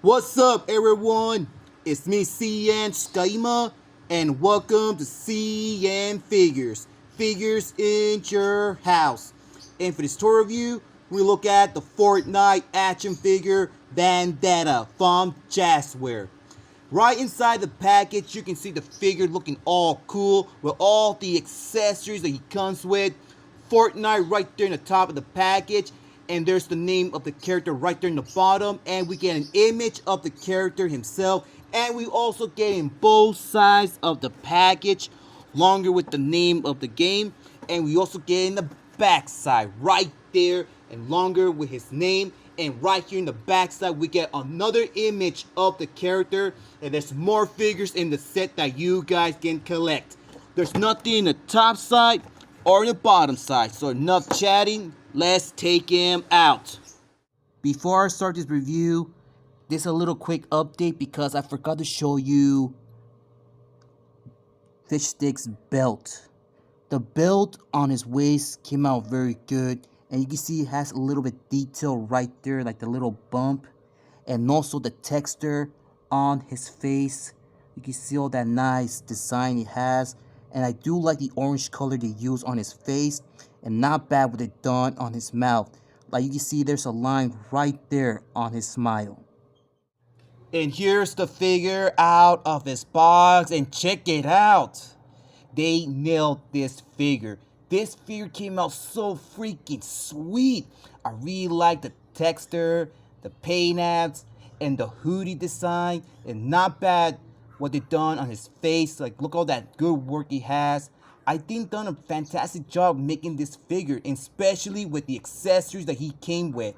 What's up, everyone? It's me, CN.TSUKAIMA, and welcome to CN.Figures. Figures in your house. And for this tour review, we look at the Fortnite action figure Vendetta from Jazwares. Right inside the package, you can see the figure looking all cool with all the accessories that he comes with. Fortnite right there in the top of the package, and there's the name of the character right there in the bottom, and we get an image of the character himself, and we also get in both sides of the package longer with the name of the game, and we also get in the back side right there and longer with his name. And right here in the back side, we get another image of the character, and there's more figures in the set that you guys can collect. There's nothing in the top side or in the bottom side, so enough chatting, let's take him out. Before I start this review, this is a little quick update because I forgot to show you Fish Stick's belt. The belt on his waist came out very good, and you can see it has a little bit detail right there, like the little bump, and also the texture on his face. You can see all that nice design he has, and I do like the orange color they use on his face, and not bad with it done on his mouth. Like you can see there's a line right there on his smile. And here's the figure out of his box, and check it out. They nailed this figure. This figure came out so freaking sweet. I really like the texture, the paint apps, and the hoodie design. And not bad what they done on his face. Like, look all that good work he has. I think done a fantastic job making this figure, and especially with the accessories that he came with.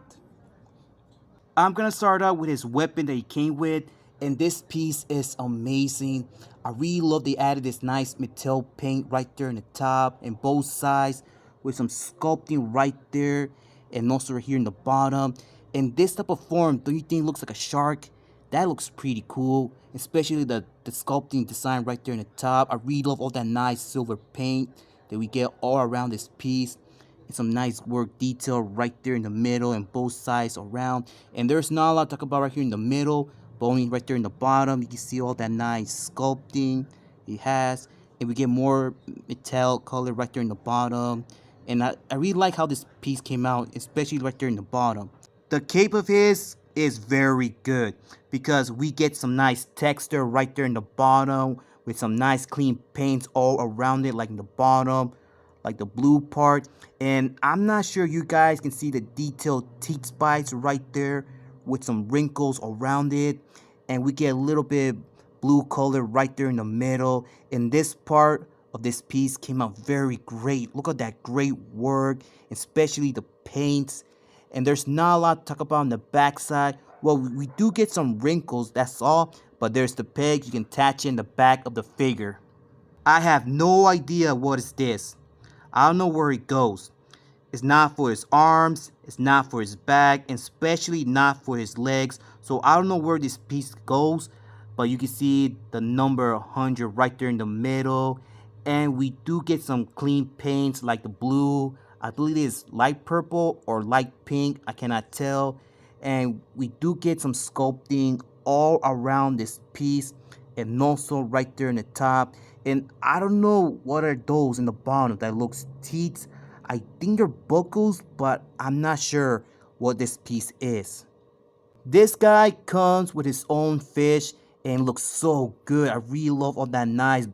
I'm gonna start out with his weapon that he came with, and this piece is amazing. I really love they added this nice metal paint right there in the top and both sides with some sculpting right there and also right here in the bottom. And this type of form, don't you think looks like a shark? That looks pretty cool, especially the sculpting design right there in the top. I really love all that nice silver paint that we get all around this piece. And some nice work detail right there in the middle and both sides around. And there's not a lot to talk about right here in the middle, but only right there in the bottom. You can see all that nice sculpting it has. And we get more metallic color right there in the bottom. And I really like how this piece came out, especially right there in the bottom. The cape of his is very good because we get some nice texture right there in the bottom with some nice clean paints all around it, like in the bottom, like the blue part. And I'm not sure you guys can see the detailed teeth spikes right there with some wrinkles around it, and we get a little bit blue color right there in the middle. And this part of this piece came out very great. Look at that great work, especially the paints. And there's not a lot to talk about on the back side. Well, we do get some wrinkles, that's all, but there's the peg you can attach in the back of the figure. I have no idea what is this. I don't know where it goes. It's not for his arms, it's not for his back, and especially not for his legs. So I don't know where this piece goes, but you can see the number 100 right there in the middle. And we do get some clean paints like the blue. I believe it's light purple or light pink, I cannot tell. And we do get some sculpting all around this piece and also right there in the top. And I don't know what are those in the bottom that looks teeth. I think they're buckles, but I'm not sure what this piece is. This guy comes with his own fish and looks so good. I really love all that nice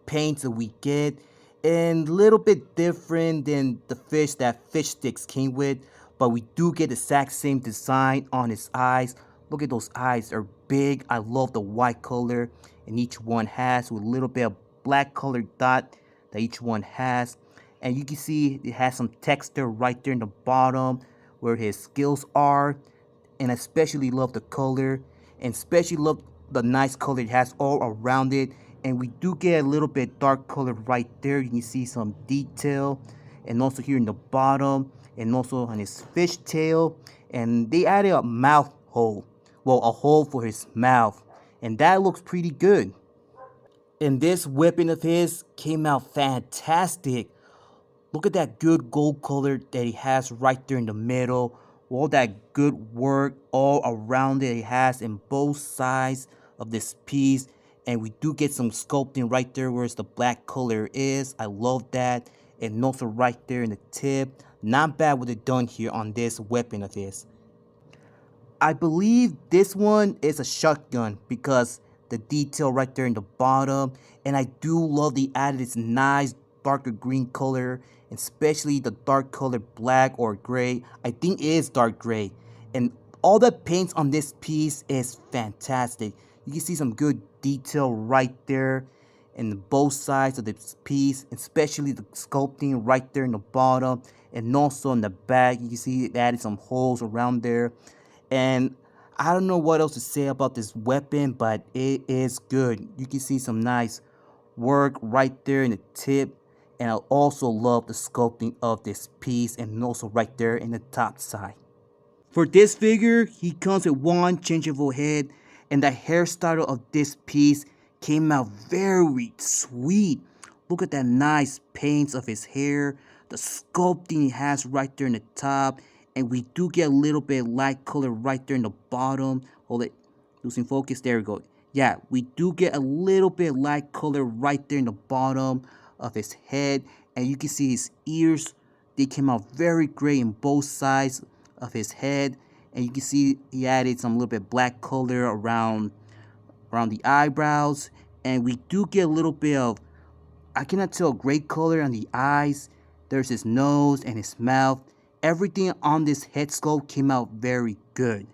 paints that we get, and a little bit different than the fish that Fish Sticks came with, but we do get the exact same design on his eyes. Look at those eyes, they're big. I love the white color, and each one has with a little bit of black colored dot that each one has. And you can see it has some texture right there in the bottom where his skills are. And I especially love the color, and especially love the nice color it has all around it. And we do get a little bit dark color right there. You can see some detail, and also here in the bottom, and also on his fish tail. And they added a mouth hole, well, a hole for his mouth, and that looks pretty good. And this weapon of his came out fantastic. Look at that good gold color that he has right there in the middle all that good work all around it has in both sides of this piece. And we do get some sculpting right there where the black color is. I love that. And also right there in the tip. Not bad what they done here on this weapon of his. I believe this one is a shotgun because the detail right there in the bottom, and I do love the added this nice darker green color, especially the dark color black or gray. I think it is dark gray, and all the paints on this piece is fantastic. You can see some good detail right there in both sides of this piece, especially the sculpting right there in the bottom, and also in the back. You can see it added some holes around there. And I don't know what else to say about this weapon, but it is good. You can see some nice work right there in the tip. And I also love the sculpting of this piece and also right there in the top side. For this figure, he comes with one changeable head, and the hairstyle of this piece came out very sweet. Look at that nice paints of his hair, the sculpting he has right there in the top, and we do get a little bit light color right there in the bottom. Hold it, losing focus, there we go. Yeah, we do get a little bit light color right there in the bottom of his head, and you can see his ears, they came out very gray in both sides of his head, and you can see he added some little bit black color around the eyebrows, and we do get a little bit of, I cannot tell, gray color on the eyes. There's his nose and his mouth. Everything on this head sculpt came out very good.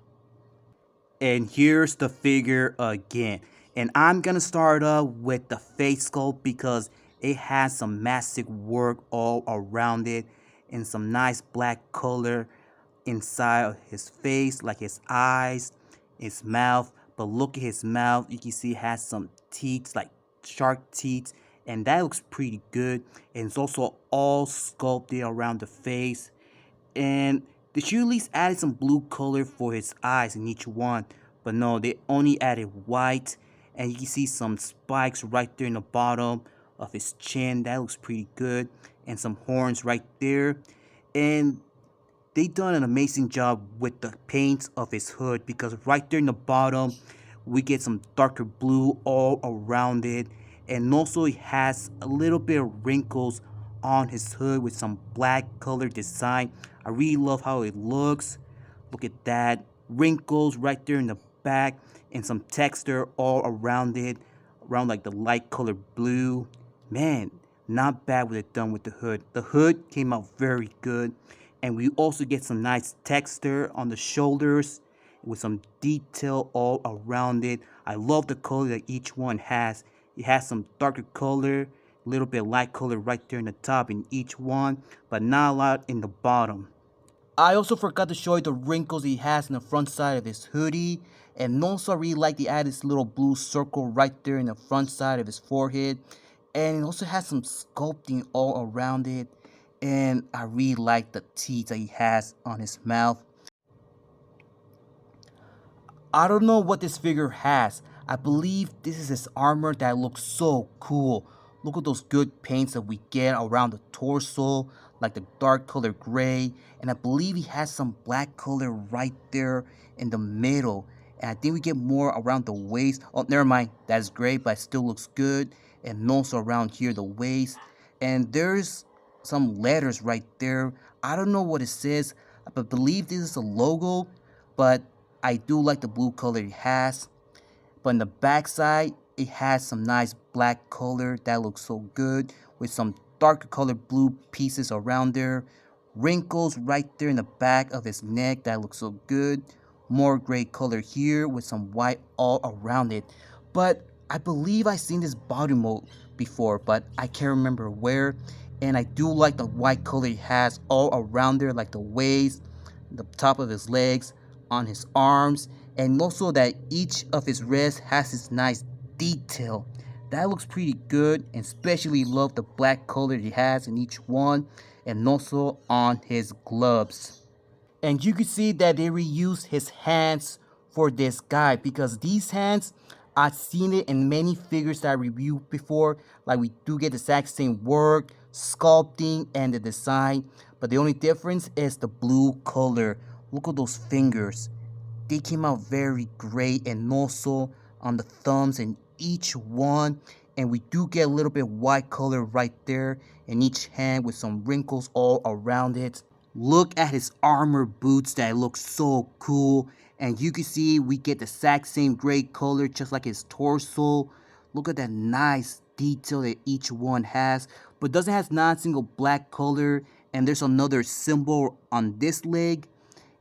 And here's the figure again. And I'm gonna start up with the face sculpt because it has some massive work all around it and some nice black color inside of his face, like his eyes, his mouth. But look at his mouth, you can see it has some teeth, like shark teeth, and that looks pretty good. And it's also all sculpted around the face. And they should at least added some blue color for his eyes in each one, but no, they only added white. And you can see some spikes right there in the bottom of his chin. That looks pretty good. And some horns right there. And they done an amazing job with the paint of his hood because right there in the bottom we get some darker blue all around it, and also it has a little bit of wrinkles on his hood with some black color design. I really love how it looks. Look at that, wrinkles right there in the back and some texture all around it, around like the light color blue. Man, not bad what it done with the hood. The hood came out very good, and we also get some nice texture on the shoulders with some detail all around it. I love the color that each one has. It has some darker color, a little bit light color right there in the top in each one, but not a lot in the bottom. I also forgot to show you the wrinkles he has in the front side of his hoodie. And also I really like the added this little blue circle right there in the front side of his forehead. And it also has some sculpting all around it. And I really like the teeth that he has on his mouth. I don't know what this figure has. I believe this is his armor that looks so cool. Look at those good paints that we get around the torso, like the dark color gray. And I believe he has some black color right there in the middle. And I think we get more around the waist. Oh, never mind. That's gray, but it still looks good. And also around here, the waist. And there's some letters right there. I don't know what it says, but I believe this is a logo. But I do like the blue color it has. But on the back side, it has some nice black color that looks so good with some darker color blue pieces around there. Wrinkles right there in the back of his neck that looks so good. More gray color here with some white all around it. But I believe I've seen this body mold before, but I can't remember where. And I do like the white color he has all around there, like the waist, the top of his legs, on his arms, and also that each of his wrists has this nice detail. That looks pretty good, and especially love the black color he has in each one, and also on his gloves. And you can see that they reused his hands for this guy because these hands, I've seen it in many figures that I reviewed before. Like we do get the exact same work, sculpting, and the design. But the only difference is the blue color. Look at those fingers. They came out very great, and also on the thumbs and each one. And we do get a little bit white color right there in each hand with some wrinkles all around it. Look at his armor boots that look so cool. And you can see we get the exact same gray color just like his torso. Look at that nice detail that each one has. But doesn't have not a single black color. And there's another symbol on this leg.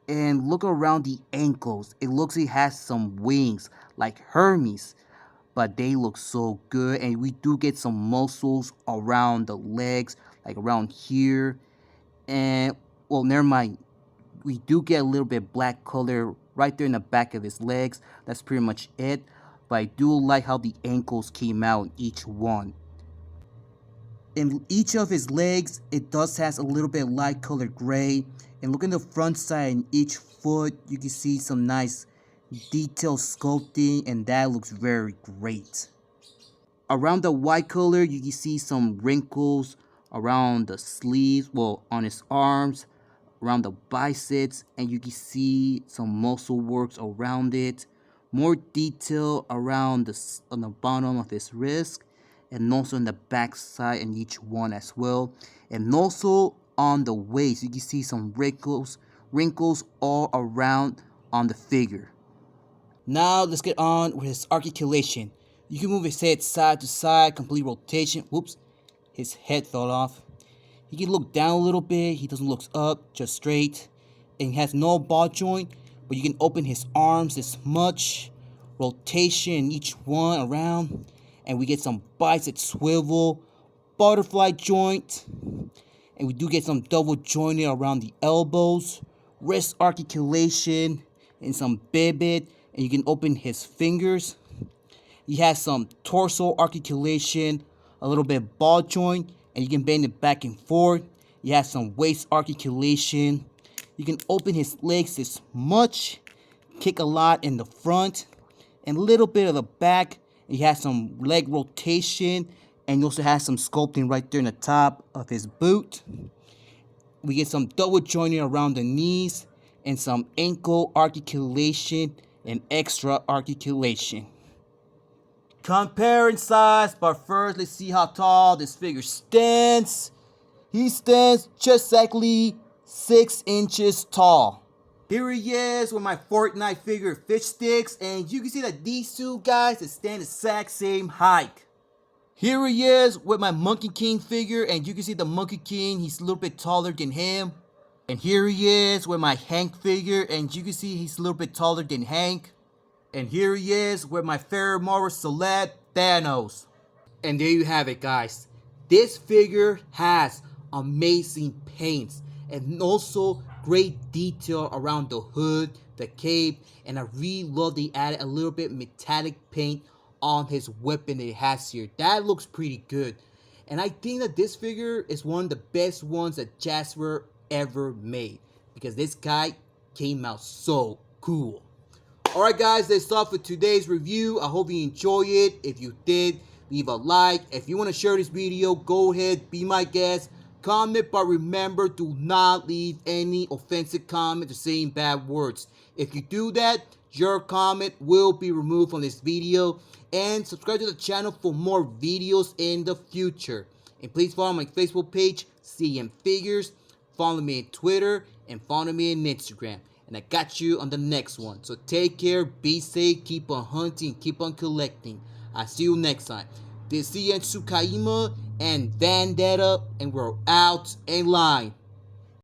And look around the ankles. It looks like it has some wings like Hermes. But they look so good. And we do get some muscles around the legs, like around here. And, well, never mind. We do get a little bit black color right there in the back of his legs. That's pretty much it. But I do like how the ankles came out in each one. In each of his legs, it does has a little bit light color gray. And look in the front side in each foot, you can see some nice detailed sculpting, and that looks very great. Around the white color, you can see some wrinkles around the sleeves, well, on his arms, around the biceps, and you can see some muscle works around it. More detail around on the bottom of his wrist, and also on the back side in each one as well. And also on the waist, you can see some wrinkles all around on the figure. Now let's get on with his articulation. You can move his head side to side, complete rotation. Whoops, his head fell off. He can look down a little bit. He doesn't look up, just straight. And he has no ball joint, but you can open his arms this much. Rotation in each one around. And we get some bicep swivel, butterfly joint. And we do get some double jointed around the elbows. Wrist articulation and some pivot. And you can open his fingers. He has some torso articulation, a little bit ball joint, and you can bend it back and forth. He has some waist articulation. You can open his legs this much, kick a lot in the front, and a little bit of the back. He has some leg rotation, and he also has some sculpting right there in the top of his boot. We get some double jointing around the knees, and some ankle articulation and extra articulation. Comparing size, but first let's see how tall this figure stands. He stands just exactly 6 inches tall. Here he is with my Fortnite figure fish sticks, and you can see that these two guys stand the exact same height. Here he is with my Monkey King figure, and you can see the Monkey King, he's a little bit taller than him. And here he is with my Hank figure, and you can see he's a little bit taller than Hank. And here he is with my favorite Marvel celeb, Thanos. And there you have it, guys. This figure has amazing paints and also great detail around the hood, the cape, and I really love they added a little bit metallic paint on his weapon that it has here. That looks pretty good. And I think that this figure is one of the best ones that Jazwares ever made, because this guy came out so cool. Alright guys, that's all for today's review. I hope you enjoy it. If you did, leave a like. If you want to share this video, go ahead, be my guest. Comment, but remember, do not leave any offensive comments or saying bad words. If you do that, your comment will be removed from this video. And subscribe to the channel for more videos in the future. And please follow my Facebook page, CN.Figures. Follow me on Twitter and follow me on Instagram. And I got you on the next one. So take care, be safe, keep on hunting, keep on collecting. I'll see you next time. This is CN.TSUKAIMA and Vendetta, and we're out in line.